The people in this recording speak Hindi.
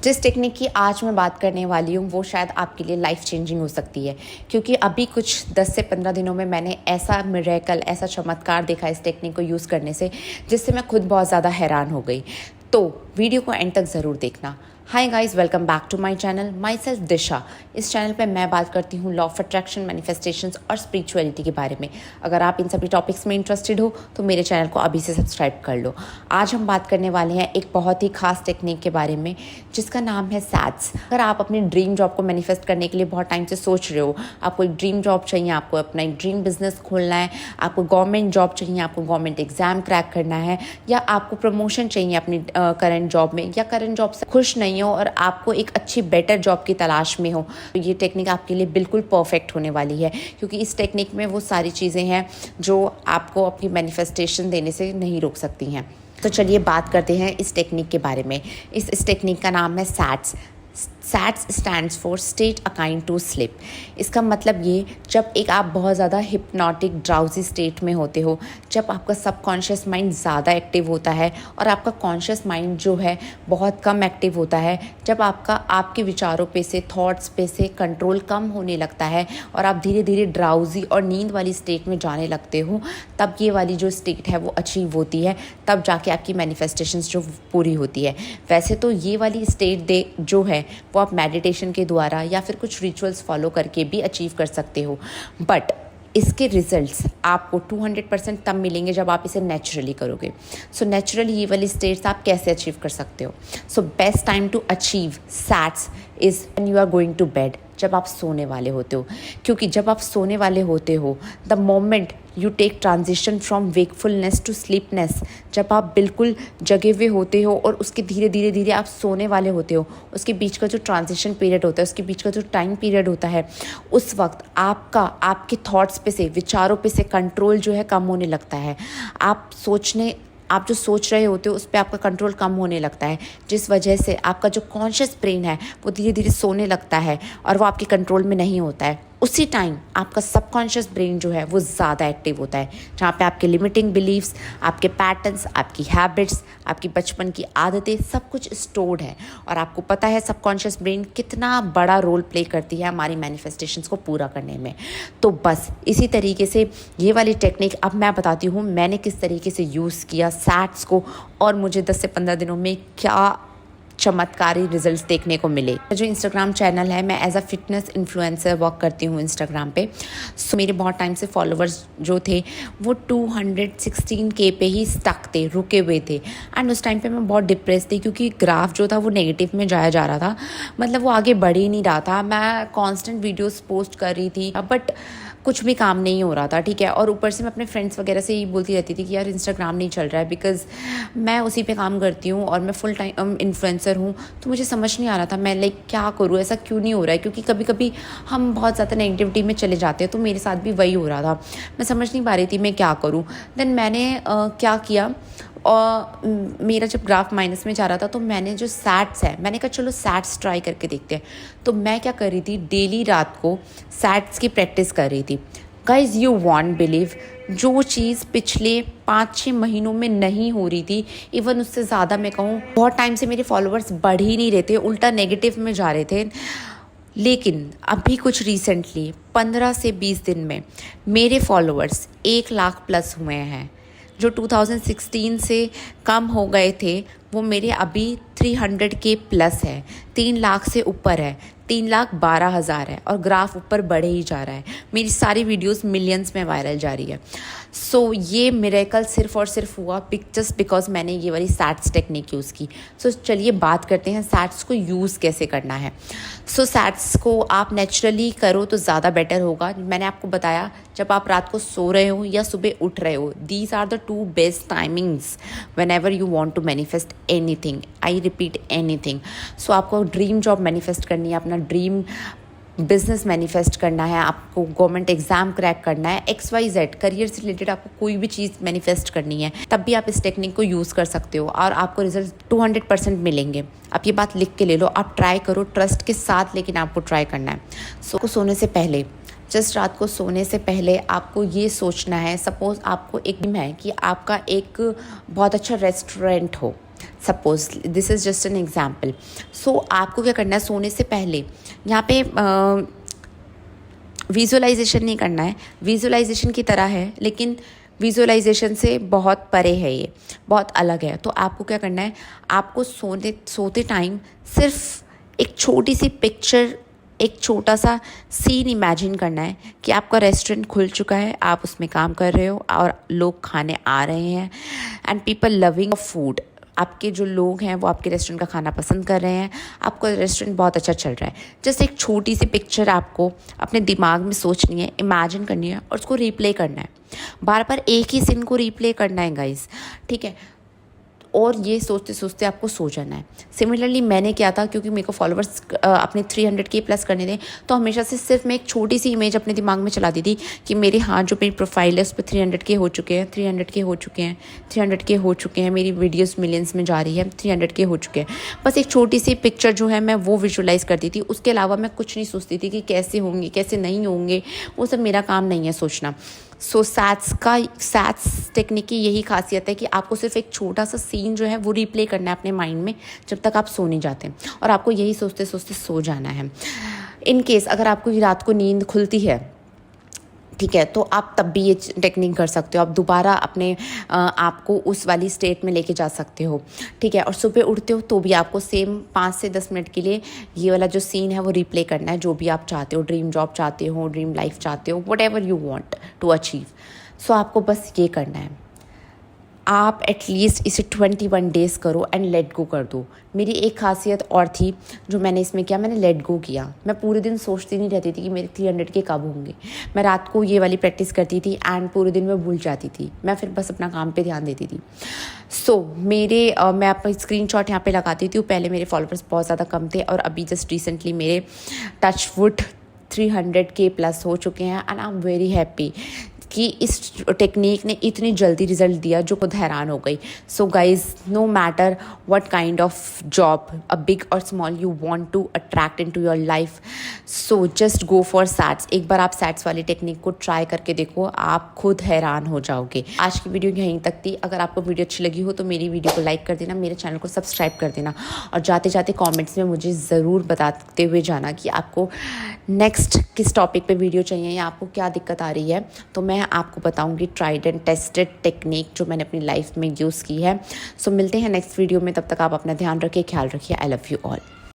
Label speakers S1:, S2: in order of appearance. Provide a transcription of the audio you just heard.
S1: जिस टेक्निक की आज मैं बात करने वाली हूँ वो शायद आपके लिए लाइफ चेंजिंग हो सकती है, क्योंकि अभी कुछ 10 से 15 दिनों में मैंने ऐसा मिरेकल, ऐसा चमत्कार देखा इस टेक्निक को यूज़ करने से, जिससे मैं खुद बहुत ज़्यादा हैरान हो गई। तो वीडियो को एंड तक ज़रूर देखना। Hi guys, welcome back to my channel, myself Disha. इस चैनल पे मैं बात करती हूँ लॉ ऑफ अट्रैक्शन, मैनिफेस्टेशंस और स्पिरिचुअलिटी के बारे में। अगर आप इन सभी टॉपिक्स में इंटरेस्टेड हो तो मेरे चैनल को अभी से सब्सक्राइब कर लो। आज हम बात करने वाले हैं एक बहुत ही खास टेक्निक के बारे में, जिसका नाम है सैट्स। अगर आप अपनी ड्रीम जॉब को मैनिफेस्ट करने के लिए बहुत टाइम से सोच रहे हो, आपको एक ड्रीम जॉब चाहिए, आपको अपना एक ड्रीम बिजनेस खोलना है, आपको गवर्नमेंट जॉब चाहिए, आपको गवर्नमेंट एग्जाम क्रैक करना है, या आपको प्रमोशन चाहिए अपनी करंट जॉब में, या करंट जॉब से खुश नहीं हो और आपको एक अच्छी बेटर जॉब की तलाश में हो, तो ये टेक्निक आपके लिए बिल्कुल परफेक्ट होने वाली है। क्योंकि इस टेक्निक में वो सारी चीज़ें हैं जो आपको अपनी मैनिफेस्टेशन देने से नहीं रोक सकती हैं। तो चलिए बात करते हैं इस टेक्निक के बारे में। इस टेक्निक का नाम है SATS. SATS stands for state akin to sleep. इसका मतलब ये, जब एक आप बहुत ज़्यादा हिप्नोटिक ड्राउजी स्टेट में होते हो, जब आपका सबकॉन्शियस माइंड ज़्यादा एक्टिव होता है और आपका कॉन्शियस माइंड जो है बहुत कम एक्टिव होता है, जब आपके विचारों पे से, थॉट्स पे से कंट्रोल कम होने लगता है और आप धीरे धीरे ड्राउजी और नींद वाली स्टेट में जाने लगते हो, तब ये वाली जो स्टेट है वो अचीव होती है, तब जाके आपकी मैनिफेस्टेशंस जो पूरी होती है। वैसे तो ये वाली स्टेट जो है वो आप मेडिटेशन के द्वारा या फिर कुछ रिचुअल्स फॉलो करके भी अचीव कर सकते हो, बट इसके रिजल्ट्स आपको 200% तब मिलेंगे जब आप इसे नेचुरली करोगे। सो नेचुरली ये वाली स्टेट्स आप कैसे अचीव कर सकते हो? So best time to achieve sets is when you are going to bed, जब आप सोने वाले होते हो। क्योंकि जब आप सोने वाले होते हो, the moment you take transition from wakefulness to sleepiness, जब आप बिल्कुल जगे हुए होते हो और उसके धीरे धीरे धीरे आप सोने वाले होते हो, उसके बीच का जो ट्रांजिशन पीरियड होता है, उसके बीच का जो टाइम पीरियड होता है, उस वक्त आपके थॉट्स पे से, विचारों पे से कंट्रोल जो है कम होने लगता है। आप जो सोच रहे होते हो उस पर आपका कंट्रोल कम होने लगता है, जिस वजह से आपका जो कॉन्शियस ब्रेन है वो धीरे धीरे सोने लगता है और वो आपके कंट्रोल में नहीं होता है। उसी टाइम आपका सबकॉन्शियस ब्रेन जो है वो ज़्यादा एक्टिव होता है, जहाँ पे आपके लिमिटिंग बिलीव्स, आपके पैटर्न्स, आपकी हैबिट्स, आपकी बचपन की आदतें, सब कुछ स्टोर्ड है। और आपको पता है सबकॉन्शियस ब्रेन कितना बड़ा रोल प्ले करती है हमारी मैनिफेस्टेशंस को पूरा करने में। तो बस इसी तरीके से ये वाली टेक्निक अब मैं बताती हूँ मैंने किस तरीके से यूज़ किया सैट्स को, और मुझे 10 से 15 दिनों में क्या चमत्कारी रिजल्ट्स देखने को मिले। जो इंस्टाग्राम चैनल है, मैं as a fitness influencer work करती हूँ इंस्टाग्राम पे। सो मेरे बहुत टाइम से फॉलोअर्स जो थे वो 216K पे ही स्टक थे, रुके हुए थे। एंड उस टाइम पे मैं बहुत डिप्रेस थी, क्योंकि ग्राफ जो था वो नेगेटिव में जाया जा रहा था, मतलब वो आगे बढ़ ही नहीं रहा था। मैं कॉन्स्टेंट वीडियोज़ पोस्ट कर रही थी बट कुछ भी काम नहीं हो रहा था, ठीक है। और ऊपर से मैं अपने फ्रेंड्स वगैरह से ही बोलती रहती थी कि यार इंस्टाग्राम नहीं चल रहा है, बिकॉज़ मैं उसी पे काम करती हूँ और मैं फुल टाइम इन्फ्लुएंसर हूँ। तो मुझे समझ नहीं आ रहा था मैं क्या करूँ, ऐसा क्यों नहीं हो रहा है, क्योंकि कभी कभी हम बहुत ज़्यादा नेगेटिविटी में चले जाते हैं। तो मेरे साथ भी वही हो रहा था, मैं समझ नहीं पा रही थी मैं क्या करूँ। देन मैंने क्या किया, और मेरा जब ग्राफ माइनस में जा रहा था तो मैंने जो सैट्स है, मैंने कहा चलो सैट्स ट्राई करके देखते हैं। तो मैं क्या कर रही थी, डेली रात को सैट्स की प्रैक्टिस कर रही थी। गाइज यू वॉन्ट बिलीव, जो चीज़ पिछले 5-6 महीनों में नहीं हो रही थी, इवन उससे ज़्यादा मैं कहूँ, बहुत टाइम से मेरे फॉलोअर्स बढ़ ही नहीं रहे थे, उल्टा नेगेटिव में जा रहे थे। लेकिन अभी कुछ रिसेंटली 15 से 20 दिन में मेरे फॉलोअर्स 1 लाख प्लस हुए हैं। जो 2016 से कम हो गए थे वो मेरे अभी 300K प्लस है, 3 लाख से ऊपर है, 3,12,000 है, और ग्राफ ऊपर बढ़े ही जा रहा है। मेरी सारी वीडियोस मिलियंस में वायरल जा रही है। सो ये मिरेकल सिर्फ और सिर्फ हुआ जस्ट बिकॉज मैंने ये वाली सैट्स टेक्निक यूज़ की। सो चलिए बात करते हैं सैट्स को यूज़ कैसे करना है। सो सैट्स को आप नेचुरली करो तो ज़्यादा बेटर होगा। मैंने आपको बताया, जब आप रात को सो रहे हो या सुबह उठ रहे हो, these are the 2 best timings whenever you want to manifest anything. I repeat, anything. So आपको ड्रीम जॉब मैनिफेस्ट करनी है, अपना ड्रीम बिजनेस मैनिफेस्ट करना है, आपको गवर्नमेंट एग्जाम क्रैक करना है, XYZ करियर से रिलेटेड आपको कोई भी चीज़ मैनिफेस्ट करनी है, तब भी आप इस टेक्निक को यूज़ कर सकते हो और आपको रिजल्ट 200% मिलेंगे। आप ये बात लिख के ले लो, आप ट्राई करो ट्रस्ट के साथ, लेकिन आपको ट्राई करना है। सो सोने से पहले, जस्ट रात को सोने से पहले आपको ये सोचना है, सपोज़ आपको एक ड्रीम है कि आपका एक बहुत अच्छा रेस्टोरेंट हो, suppose this is just an example. So आपको क्या करना है, सोने से पहले यहाँ पे विजुअलाइजेशन नहीं करना है, विजुअलाइजेशन की तरह है लेकिन विजुअलाइजेशन से बहुत परे है, ये बहुत अलग है। तो आपको क्या करना है, आपको सोते टाइम सिर्फ एक छोटी सी पिक्चर, एक छोटा सा सीन इमेजिन करना है कि आपका रेस्टोरेंट खुल चुका है, आप उसमें काम कर रहे हो और लोग खाने आ रहे हैं एंड पीपल लविंग फूड। आपके जो लोग हैं वो आपके रेस्टोरेंट का खाना पसंद कर रहे हैं, आपका रेस्टोरेंट बहुत अच्छा चल रहा है। जस्ट एक छोटी सी पिक्चर आपको अपने दिमाग में सोचनी है, इमेजिन करनी है और उसको रिप्ले करना है। बार बार एक ही सीन को रिप्ले करना है गाइस, ठीक है। और ये सोचते सोचते आपको सो जाना है। सिमिलरली मैंने क्या था, क्योंकि मेरे को फॉलोअर्स अपने 300K प्लस करने थे, तो हमेशा से सिर्फ मैं एक छोटी सी इमेज अपने दिमाग में चलाती थी कि मेरे हाँ जो मेरी प्रोफाइल है उस पर 300K हो चुके हैं, 300K हो चुके हैं, 300K हो चुके हैं, मेरी वीडियोस मिलियंस में जा रही है, 300K हो चुके हैं। बस एक छोटी सी पिक्चर जो है मैं वो विजुअलाइज़ करती थी, उसके अलावा मैं कुछ नहीं सोचती थी कि कैसे होंगे कैसे नहीं होंगे, वो सब मेरा काम नहीं है सोचना। सो सैट्स टेक्निक की यही खासियत है कि आपको सिर्फ एक छोटा सा सीन जो है वो रिप्ले करना है अपने माइंड में जब तक आप सो नहीं जाते, और आपको यही सोचते सोचते सो जाना है। इन केस अगर आपको रात को नींद खुलती है, ठीक है, तो आप तब भी ये टेक्निक कर सकते हो, आप दोबारा अपने आप को उस वाली स्टेट में लेके जा सकते हो, ठीक है। और सुबह उठते हो तो भी आपको सेम 5 से 10 मिनट के लिए ये वाला जो सीन है वो रिप्ले करना है, जो भी आप चाहते हो, ड्रीम जॉब चाहते हो, ड्रीम लाइफ चाहते हो, whatever you want to achieve. So आपको बस ये करना है, आप एटलीस्ट इसे 21 डेज़ करो एंड लेट गो कर दो। मेरी एक खासियत और थी जो मैंने इसमें किया, मैंने लेट गो किया। मैं पूरे दिन सोचती नहीं रहती थी कि मेरे 300K कब होंगे, मैं रात को ये वाली प्रैक्टिस करती थी एंड पूरे दिन में भूल जाती थी, मैं फिर बस अपना काम पे ध्यान देती थी। मैं अपना स्क्रीनशॉट यहाँ पे लगाती थी। पहले मेरे फॉलोअर्स बहुत ज़्यादा कम थे और अभी जस्ट रिसेंटली मेरे टचवुड 300K प्लस हो चुके हैं and I am very happy कि इस टेक्निक ने इतनी जल्दी रिजल्ट दिया जो खुद हैरान हो गई। So guys, no matter what kind of job, a big or small, you want to attract into your life, so just go for SATS. एक बार आप सैट्स वाली टेक्निक को ट्राई करके देखो, आप खुद हैरान हो जाओगे। आज की वीडियो यहीं तक थी। अगर आपको वीडियो अच्छी लगी हो तो मेरी वीडियो को लाइक कर देना, मेरे चैनल को सब्सक्राइब कर देना और जाते जाते कॉमेंट्स में मुझे ज़रूर बताते हुए जाना कि आपको नेक्स्ट किस टॉपिक पे वीडियो चाहिए या आपको क्या दिक्कत आ रही है, तो मैं आपको बताऊंगी ट्राइड एंड टेस्टेड टेक्निक जो मैंने अपनी लाइफ में यूज़ की है। सो मिलते हैं नेक्स्ट वीडियो में, तब तक आप अपना ध्यान रखिए, ख्याल रखिए। I love you all.